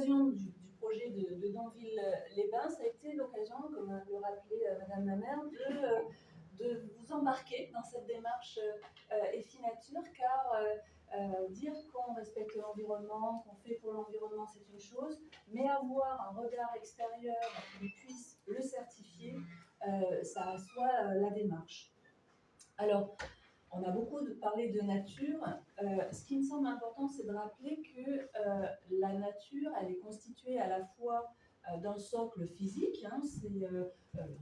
l'occasion du projet de Donville-les-Bains, ça a été l'occasion, comme le rappelait Madame la maire, de vous embarquer dans cette démarche EFI Nature, car dire qu'on respecte l'environnement, qu'on fait pour l'environnement, c'est une chose, mais avoir un regard extérieur qui puisse le certifier, ça assoit la démarche. Alors, on a beaucoup parlé de nature. Ce qui me semble important, c'est de rappeler que la nature, elle est constituée à la fois d'un socle physique, hein, c'est le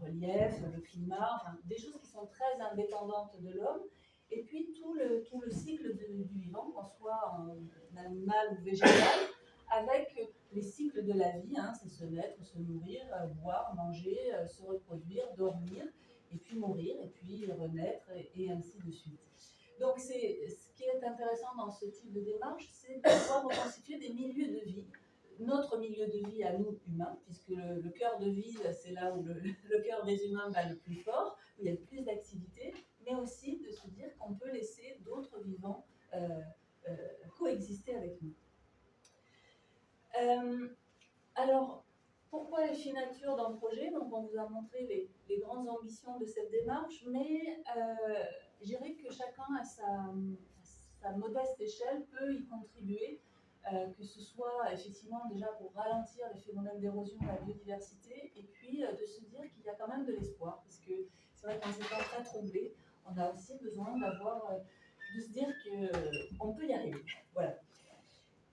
relief, le climat, enfin, des choses qui sont très indépendantes de l'homme, et puis tout le cycle du vivant, qu'on soit un animal ou végétal, avec les cycles de la vie, hein, c'est se naître, se nourrir, boire, manger, se reproduire, dormir, et puis mourir, et puis renaître, et ainsi de suite. Donc, ce qui est intéressant dans ce type de démarche, c'est de pouvoir reconstituer des milieux de vie. Notre milieu de vie à nous, humains, puisque le cœur de vie, c'est là où le cœur des humains bat le plus fort, où il y a le plus d'activité, mais aussi de se dire qu'on peut laisser d'autres vivants coexister avec nous. Alors, pourquoi EFI Nature dans le projet? Donc, on vous a montré les grandes ambitions de cette démarche, mais je dirais que chacun à sa modeste échelle peut y contribuer, que ce soit effectivement déjà pour ralentir les phénomènes d'érosion de la biodiversité, et puis de se dire qu'il y a quand même de l'espoir, parce que c'est vrai qu'en ces temps très troublés, on a aussi besoin de se dire qu'on peut y arriver. Voilà.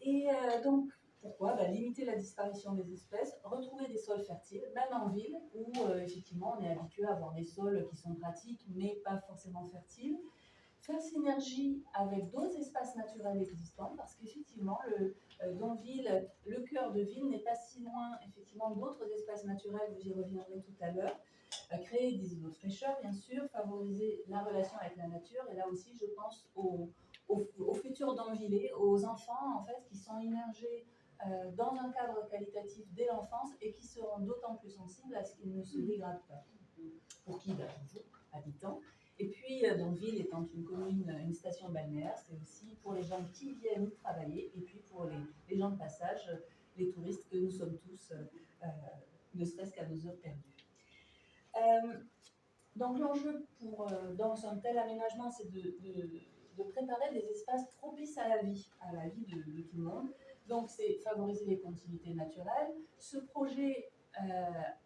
Et donc, pourquoi? Limiter la disparition des espèces, retrouver des sols fertiles, même en ville, où effectivement on est habitué à avoir des sols qui sont pratiques, mais pas forcément fertiles. Faire synergie avec d'autres espaces naturels existants, parce qu'effectivement, Donville, le cœur de ville, n'est pas si loin effectivement d'autres espaces naturels, vous y reviendrez tout à l'heure. Créer des îlots de fraîcheur, bien sûr, favoriser la relation avec la nature, et là aussi, je pense aux futurs Donvillais, aux enfants en fait qui sont immergés dans un cadre qualitatif dès l'enfance et qui seront d'autant plus sensibles à ce qu'ils ne se dégradent pas. Pour qui? Vous, habitants. Et puis, Donville étant une commune, une station balnéaire, c'est aussi pour les gens qui viennent y travailler, et puis pour les gens de passage, les touristes que nous sommes tous, ne serait-ce qu'à nos heures perdues. Donc l'enjeu dans un tel aménagement, c'est de préparer des espaces propices à la vie de tout le monde. Donc c'est favoriser les continuités naturelles. Ce projet,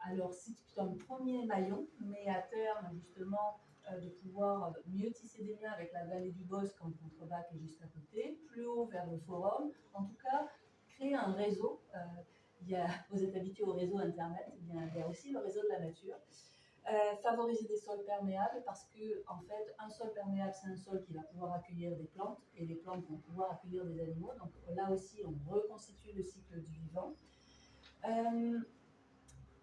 alors c'est un premier maillon, mais à terme justement de pouvoir mieux tisser des liens avec la vallée du Bosque en contrebas qui est juste à côté, plus haut vers le forum. En tout cas, créer un réseau. Vous êtes habitués au réseau Internet, il y a aussi le réseau de la nature. Favoriser des sols perméables, parce que en fait un sol perméable, c'est un sol qui va pouvoir accueillir des plantes, et les plantes vont pouvoir accueillir des animaux, donc là aussi on reconstitue le cycle du vivant.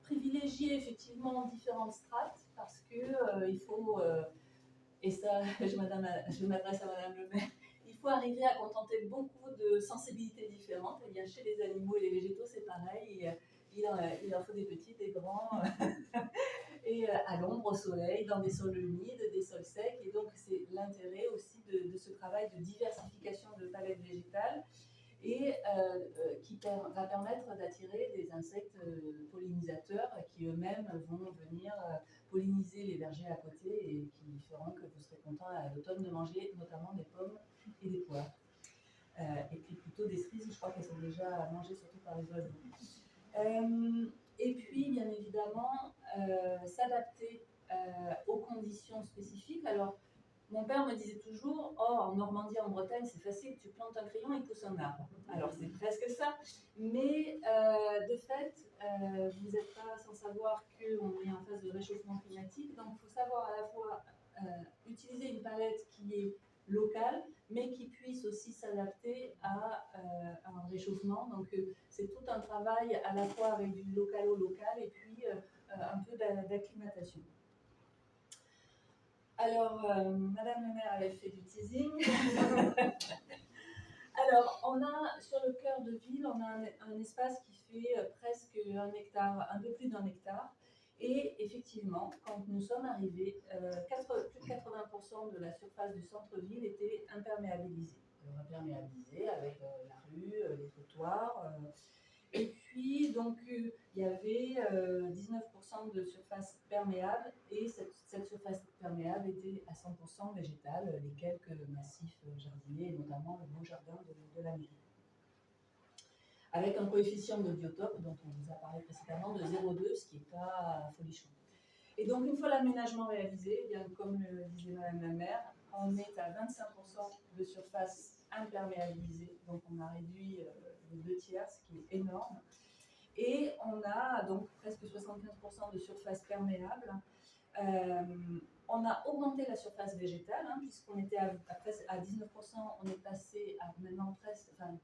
Privilégier effectivement différentes strates, parce que il faut, et ça je m'adresse à Madame le maire, il faut arriver à contenter beaucoup de sensibilités différentes. Et bien chez les animaux et les végétaux c'est pareil, il en faut des petits, des grands, et à l'ombre, au soleil, dans des sols humides, des sols secs. Et donc, c'est l'intérêt aussi de ce travail de diversification de palettes végétales, et qui va permettre d'attirer des insectes pollinisateurs qui eux-mêmes vont venir polliniser les vergers à côté, et qui feront que vous serez content à l'automne de manger notamment des pommes et des poires. Et puis plutôt des cerises, je crois qu'elles sont déjà mangées surtout par les oiseaux. Et puis, bien évidemment, s'adapter aux conditions spécifiques. Alors, mon père me disait toujours, oh, en Normandie, en Bretagne, c'est facile, tu plantes un crayon, il pousse un arbre. Alors, c'est presque ça. Mais de fait, vous n'êtes pas sans savoir qu'on est en phase de réchauffement climatique. Donc, il faut savoir à la fois utiliser une palette qui est locale, mais qui puisse aussi s'adapter à un réchauffement. Donc, c'est tout un travail à la fois avec du local au local, et puis un peu d'acclimatation. Alors, Madame le maire avait fait du teasing. Alors, on a sur le cœur de ville, on a un espace qui fait presque 1 hectare, un peu plus d'1 hectare. Et effectivement, quand nous sommes arrivés, plus de 80% de la surface du centre-ville était imperméabilisée. Alors, imperméabilisée avec la rue, les trottoirs. Et donc, il y avait 19% de surface perméable, et cette surface perméable était à 100% végétale, les quelques massifs jardiniers, et notamment le beau jardin de la mairie. Avec un coefficient de biotope, dont on vous a parlé précédemment, de 0,2, ce qui n'est pas folichon. Et donc, une fois l'aménagement réalisé, eh bien, comme le disait Madame la maire, on est à 25% de surface imperméabilisée, donc on a réduit de 2/3, ce qui est énorme. Et on a donc presque 75% de surface perméable. On a augmenté la surface végétale, puisqu'on était à 19%, on est passé à maintenant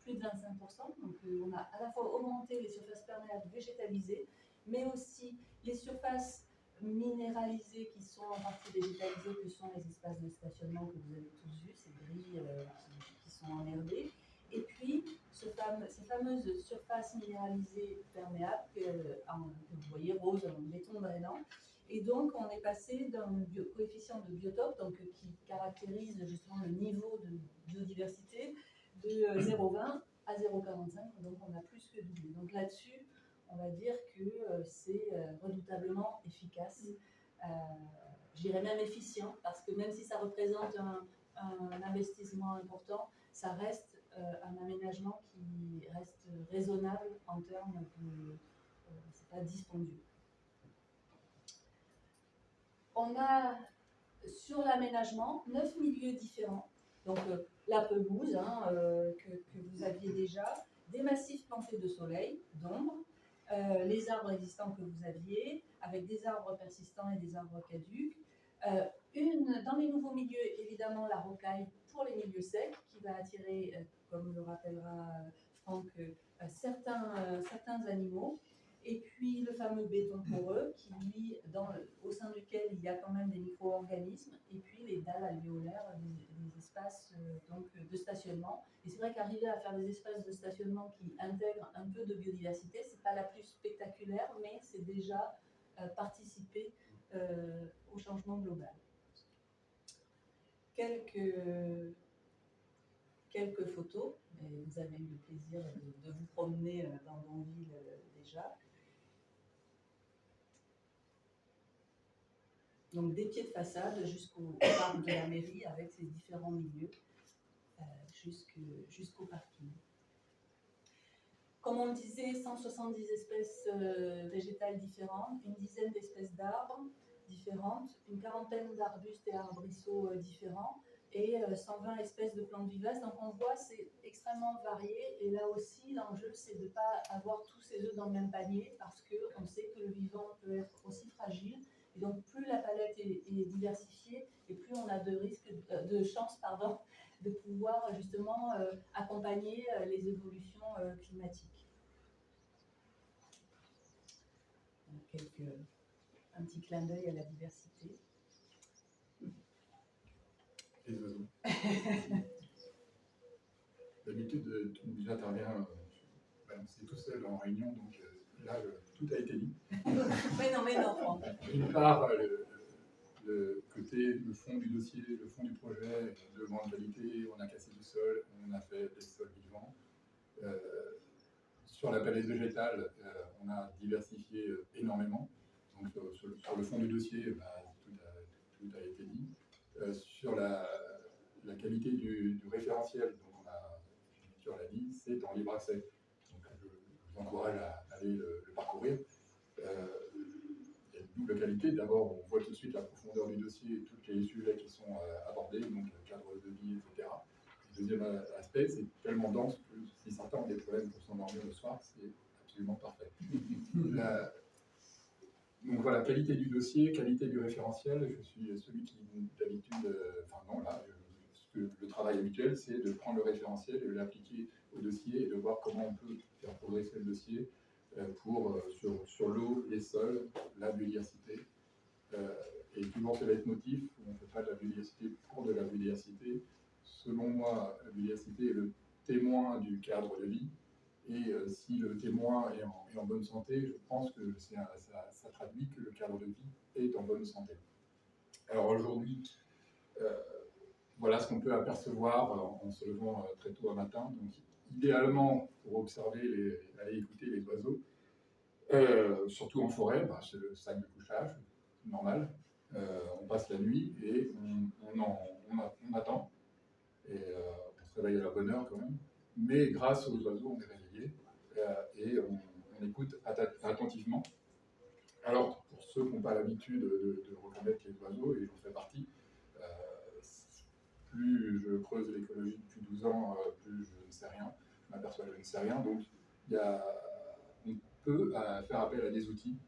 plus de 25%. Donc on a à la fois augmenté les surfaces perméables végétalisées, mais aussi les surfaces minéralisées qui sont en partie végétalisées, que sont les espaces de stationnement que vous avez tous vus, ces grilles qui sont emmerdées. Et puis, ces fameuses surfaces minéralisées perméables que vous voyez rose, en béton drainant. Et donc, on est passé d'un coefficient de biotope, donc, qui caractérise justement le niveau de biodiversité, de 0,20 à 0,45. Donc, on a plus que doublé. Donc là-dessus, on va dire que c'est redoutablement efficace. Je dirais même efficient, parce que même si ça représente un investissement important, ça reste un aménagement qui reste raisonnable en termes de... c'est pas dispendieux. On a sur l'aménagement 9 milieux différents. Donc la pelouse que vous aviez déjà, des massifs plantés de soleil, d'ombre, les arbres existants que vous aviez, avec des arbres persistants et des arbres caducs. Dans les nouveaux milieux, évidemment, la rocaille pour les milieux secs, qui va attirer, comme le rappellera Franck, certains animaux. Et puis le fameux béton poreux, qui lui, au sein duquel il y a quand même des micro-organismes, et puis les dalles alvéolaires, des espaces de stationnement. Et c'est vrai qu'arriver à faire des espaces de stationnement qui intègrent un peu de biodiversité, c'est pas la plus spectaculaire, mais c'est déjà participer au changement global. Quelques photos, et vous avez eu le plaisir de vous promener dans Donville déjà. Donc des pieds de façade jusqu'au parc de la mairie, avec ses différents milieux, jusqu'au parking. Comme on le disait, 170 espèces végétales différentes, une dizaine d'espèces d'arbres différentes, une quarantaine d'arbustes et arbrisseaux différents, et 120 espèces de plantes vivaces. Donc on voit, c'est extrêmement varié, et là aussi l'enjeu c'est de ne pas avoir tous ces œufs dans le même panier, parce qu'on sait que le vivant peut être aussi fragile. Et donc plus la palette est diversifiée, et plus on a de chances de pouvoir justement accompagner les évolutions climatiques. Un petit clin d'œil à la diversité. Les oiseaux. D'habitude, j'interviens, c'est tout seul en réunion, donc là, tout a été dit. mais non, Franck. D'une part, le fond du dossier, le fond du projet, de grande qualité, on a cassé du sol, on a fait des sols vivants. Sur la palette végétale, on a diversifié énormément. Donc sur le fond du dossier, tout a été dit. Sur la qualité du référentiel, donc on l'a dit, c'est en libre accès. Donc je vous encourage à aller le parcourir. Il y a une double qualité. D'abord, on voit tout de suite la profondeur du dossier et tous les sujets qui sont abordés, donc le cadre de vie, etc. Le deuxième aspect, c'est tellement dense que si certains ont des problèmes pour s'endormir le soir, c'est absolument parfait. Donc voilà, qualité du dossier, qualité du référentiel. Je suis celui qui, d'habitude, le travail habituel, c'est de prendre le référentiel et de l'appliquer au dossier et de voir comment on peut faire progresser le dossier sur l'eau, les sols, la biodiversité. Et toujours ce leitmotiv, on ne fait pas de la biodiversité pour de la biodiversité. Selon moi, la biodiversité est le témoin du cadre de vie. Et si le témoin est en bonne santé, je pense que ça traduit que le cadre de vie est en bonne santé. Alors aujourd'hui, voilà ce qu'on peut apercevoir en se levant très tôt un matin. Donc, idéalement, pour observer, aller écouter les oiseaux, surtout en forêt, c'est le sac de couchage, normal. On passe la nuit et on attend. Et on se réveille à la bonne heure quand même. Mais grâce aux oiseaux, on est réveillé et on écoute attentivement. Alors, pour ceux qui n'ont pas l'habitude de reconnaître les oiseaux, et j'en fais partie, plus je creuse l'écologie depuis 12 ans, plus je ne sais rien. Je m'aperçois que je ne sais rien. Donc, on peut faire appel à des outils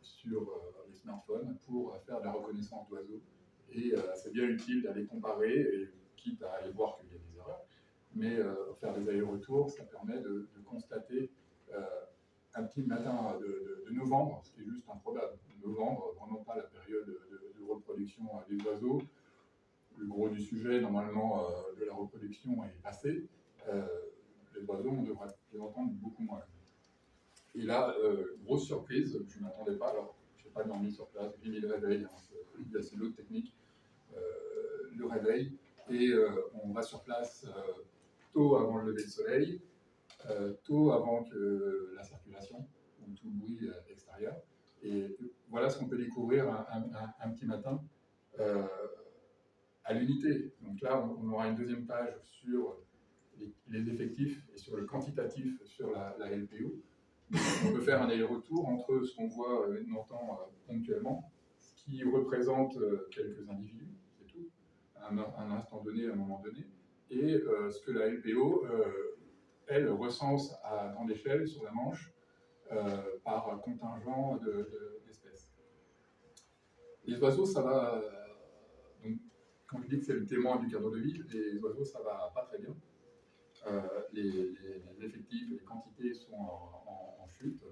sur les smartphones pour faire de la reconnaissance d'oiseaux. Et c'est bien utile d'aller comparer, et quitte à aller voir qu'il y a des erreurs, mais faire des allers-retours, ça permet de constater un petit matin de novembre, ce qui est juste improbable. Novembre, vraiment pas la période de reproduction des oiseaux. Le gros du sujet, normalement, de la reproduction est passé. Les oiseaux, on devrait les entendre beaucoup moins. Et là, grosse surprise, je ne m'attendais pas. Alors, je n'ai pas dormi sur place, j'ai mis le réveil, c'est l'autre technique, le réveil. Et on va sur place tôt avant le lever de soleil, tôt avant que la circulation ou tout le bruit extérieur. Et voilà ce qu'on peut découvrir un petit matin à l'unité. Donc là, on aura une deuxième page sur les effectifs et sur le quantitatif sur la LPO. On peut faire un aller-retour entre ce qu'on voit et on entend ponctuellement, ce qui représente quelques individus, c'est tout, à un instant donné, à un moment donné, et ce que la LPO, elle, recense à grande échelle sur la Manche par contingent d'espèces. Les oiseaux, ça va... donc, quand je dis que c'est le témoin du cadre de vie, les oiseaux, ça va pas très bien. Les effectifs, les quantités sont en chute.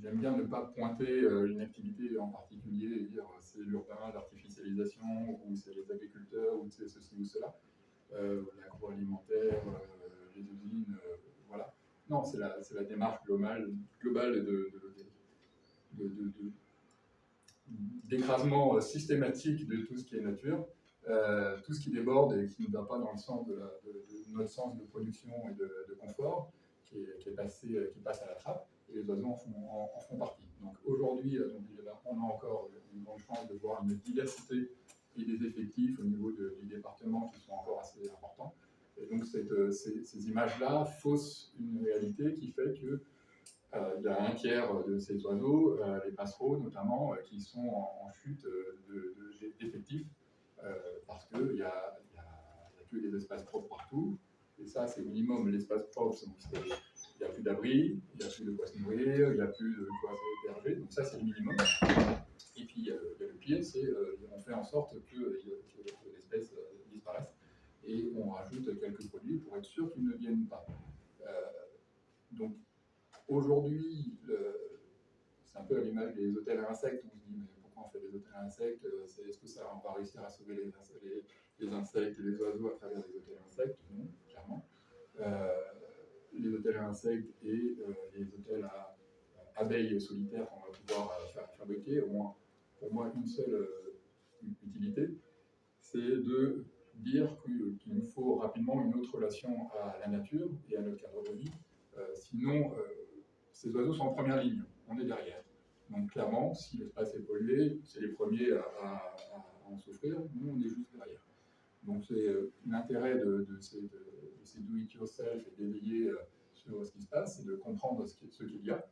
J'aime bien ne pas pointer une activité en particulier et dire c'est l'urbain, l'artificialisation, ou c'est les agriculteurs, ou c'est ceci ou cela, l'agroalimentaire, les usines, voilà. Non, c'est la démarche globale d'écrasement systématique de tout ce qui est nature. Tout ce qui déborde et qui ne va pas dans le sens de notre sens de production et de confort, qui passe à la trappe, et les oiseaux en font partie. Donc aujourd'hui, on a encore une grande chance de voir une diversité et des effectifs au niveau du département qui sont encore assez importants. Et donc ces images-là faussent une réalité qui fait que il y a un tiers de ces oiseaux, les passereaux notamment, qui sont en chute d'effectifs. Parce qu'il n'y a que des espaces propres partout, et ça c'est minimum l'espace propre, il n'y a plus d'abri, il n'y a plus de quoi se nourrir, il n'y a plus de quoi s'héberger, donc ça c'est le minimum. Et puis il y a le pire, c'est on fait en sorte que l'espèce disparaisse, et on rajoute quelques produits pour être sûr qu'ils ne viennent pas. Donc aujourd'hui, c'est un peu à l'image des hôtels à insectes, on se dit mais pourquoi on fait des hôtels à insectes, est-ce que on va réussir à sauver les insectes et les oiseaux à travers des hôtels à insectes? Non, clairement. Les hôtels à insectes et les hôtels à abeilles solitaires qu'on va pouvoir fabriquer ont pour moi une seule utilité, c'est de dire qu'il nous faut rapidement une autre relation à la nature et à notre cadre de vie. Sinon, ces oiseaux sont en première ligne, on est derrière. Donc clairement, si l'espace est pollué, c'est les premiers à en souffrir, nous on est juste derrière. Donc c'est l'intérêt de ces do-it-yourself et d'éveiller sur ce qui se passe, c'est de comprendre ce qu'il y a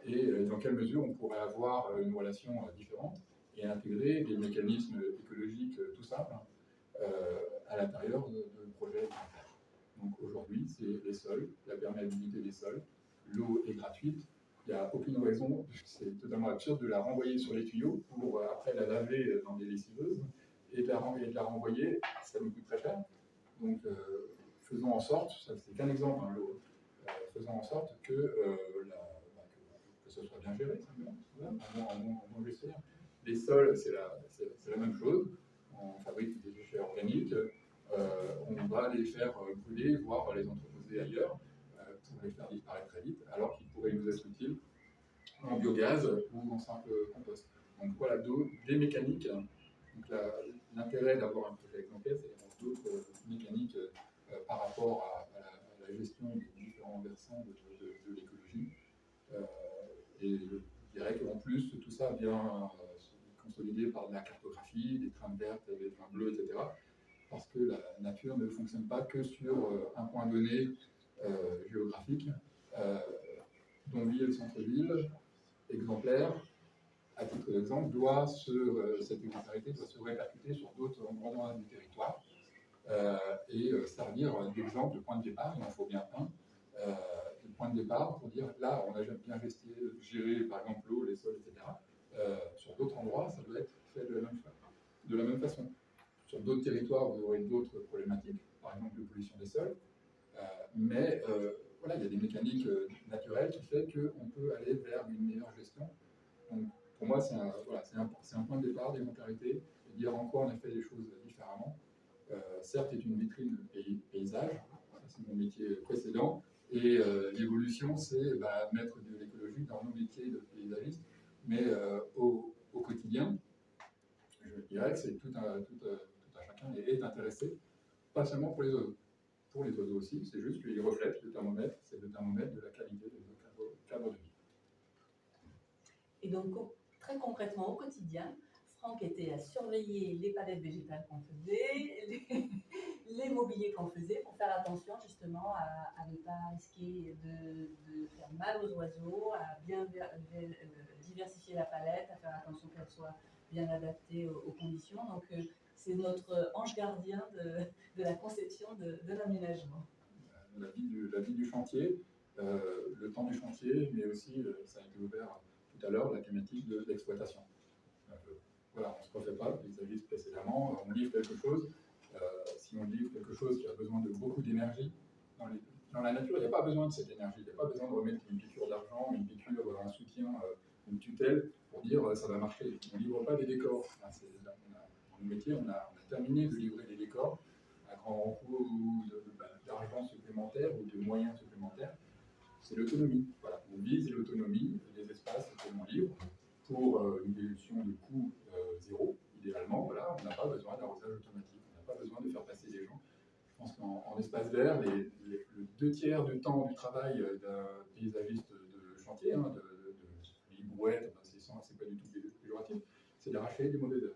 et dans quelle mesure on pourrait avoir une relation différente et intégrer des mécanismes écologiques tout simples à l'intérieur de projets alimentaires. Donc aujourd'hui, c'est les sols, la perméabilité des sols, l'eau est gratuite, il n'y a aucune raison, c'est totalement absurde de la renvoyer sur les tuyaux pour après la laver dans des lessiveuses et de la renvoyer, ça nous coûte très cher. Donc faisons en sorte, ça c'est qu'un exemple, hein, l'eau, faisons en sorte que ce soit bien géré, simplement, en bon gestionnaire. Les sols, c'est la même chose, on fabrique des déchets organiques, on va les faire brûler, voire les entreposer ailleurs, pour les faire disparaître très vite, alors qu'ils pourraient nous être utiles en biogaz ou en simple compost. Donc voilà, des mécaniques. Donc l'intérêt d'avoir un projet exemplaire, c'est d'avoir d'autres mécaniques par rapport à la gestion des différents différents versants de l'écologie. Et je dirais qu'en plus, tout ça vient se consolider par de la cartographie, des trames vertes, des trames bleues, etc. Parce que la nature ne fonctionne pas que sur un point donné géographique. Donville, le centre-ville, exemplaire, à titre d'exemple, cette exemplarité doit se répercuter sur d'autres endroits du territoire et servir d'exemple, de point de départ, il en faut bien un, de point de départ pour dire là, on a bien géré par exemple l'eau, les sols, etc. Sur d'autres endroits, ça doit être fait de la même façon. Sur d'autres territoires, vous aurez d'autres problématiques, par exemple de pollution des sols, mais voilà, il y a des mécaniques naturelles qui font qu'on peut aller vers une meilleure gestion. Donc, pour moi, c'est un point de départ d'exemplarité, et dire en quoi on a fait les choses différemment. Certes, c'est une vitrine paysage, c'est mon métier précédent, et l'évolution, c'est mettre de l'écologie dans nos métiers de paysagistes, mais au quotidien, je dirais que c'est tout un chacun est intéressé, pas seulement pour les oiseaux. Pour les oiseaux aussi, c'est juste qu'ils reflètent le thermomètre, c'est le thermomètre de la qualité de notre cadre de vie. Et donc, très concrètement, au quotidien, Franck était à surveiller les palettes végétales qu'on faisait, les mobiliers qu'on faisait, pour faire attention justement à ne pas risquer de faire mal aux oiseaux, à bien diversifier la palette, à faire attention qu'elle soit bien adaptée aux conditions. Donc, c'est notre ange gardien de la conception de l'aménagement. La vie du chantier, le temps du chantier, mais aussi, ça a été ouvert tout à l'heure, la thématique de l'exploitation. Voilà, on ne se refait pas, paysagiste précédemment, on livre quelque chose. Si on livre quelque chose qui a besoin de beaucoup d'énergie, dans la nature, il n'y a pas besoin de cette énergie, il n'y a pas besoin de remettre une piqûre d'argent, une piqûre, un soutien, une tutelle pour dire ça va marcher. On ne livre pas des décors. Dans le métier, on a terminé de livrer des décors à grand coût d'argent supplémentaire ou de moyens supplémentaires. C'est l'autonomie. Voilà. On vise l'autonomie des espaces que l'on livre pour une dilution de coût zéro, idéalement. Voilà, on n'a pas besoin d'arrosage automatique, on n'a pas besoin de faire passer les gens. Je pense qu'en espace vert, le 2/3 du temps du travail d'un paysagiste de chantier, de librouette, c'est pas du tout péjoratif, c'est d'arracher des mauvaises herbes.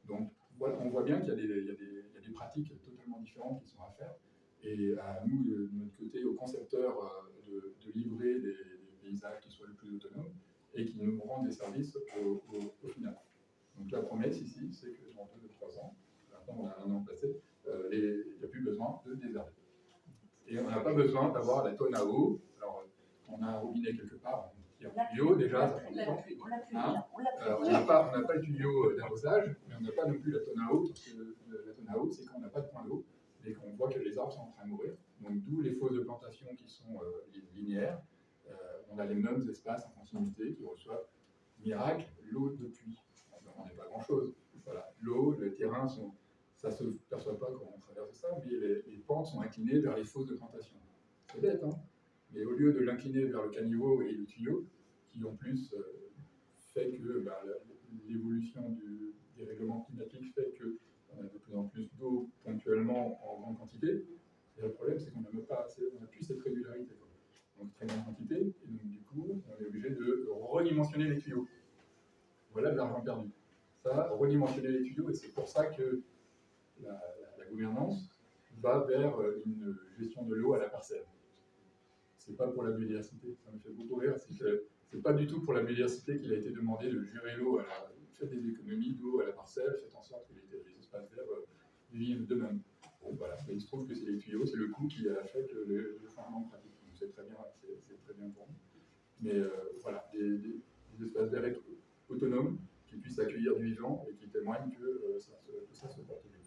Donc voilà, on voit bien qu'il y a des pratiques totalement différentes qui sont à faire. Et à nous, de notre côté, aux concepteurs, de livrer des paysages qui soient le plus autonomes et qui nous rendent des services au final. Donc la promesse ici, c'est que dans 2-3 ans, maintenant on a un an passé, il n'y a plus besoin de désherber. Et on n'a pas besoin d'avoir la tonne à eau. Alors, on a un robinet quelque part, on tire un tuyau, déjà, ça prend du temps. On n'a pas le tuyau d'arrosage, mais on n'a pas non plus la tonne à eau, parce que la tonne à eau, c'est quand on n'a pas de point d'eau, et qu'on voit que les arbres sont en train de mourir. Donc, d'où les fosses de plantation qui sont linéaires. On a les mêmes espaces en continuité qui reçoivent, miracle, l'eau de pluie. On n'est pas grand-chose. Voilà. L'eau, le terrain, ça ne se perçoit pas quand on traverse ça, mais les pentes sont inclinées vers les fosses de plantation. C'est bête, hein? Mais au lieu de l'incliner vers le caniveau et le tuyau, qui en plus fait que l'évolution des règlements climatiques fait qu'on a de plus en plus d'eau ponctuellement en grande quantité. Et le problème, c'est qu'on n'a pas assez, on n'a plus cette régularité. Donc très grande quantité, et donc du coup, on est obligé de redimensionner les tuyaux. Voilà de l'argent perdu. Ça, redimensionner les tuyaux, et c'est pour ça que la gouvernance va vers une gestion de l'eau à la parcelle. C'est pas pour la biodiversité, ça me fait beaucoup rire, c'est pas du tout pour la biodiversité qu'il a été demandé de gérer l'eau, faites des économies d'eau à la parcelle, faites en sorte que les espaces verts vivent d'eux-mêmes. Bon, voilà, mais il se trouve que c'est les tuyaux, c'est le coût qui a fait que le changement de pratique. C'est très bien pour nous. Mais voilà, des espaces verts autonomes qui puissent accueillir du vivant et qui témoignent que ça se porte bien.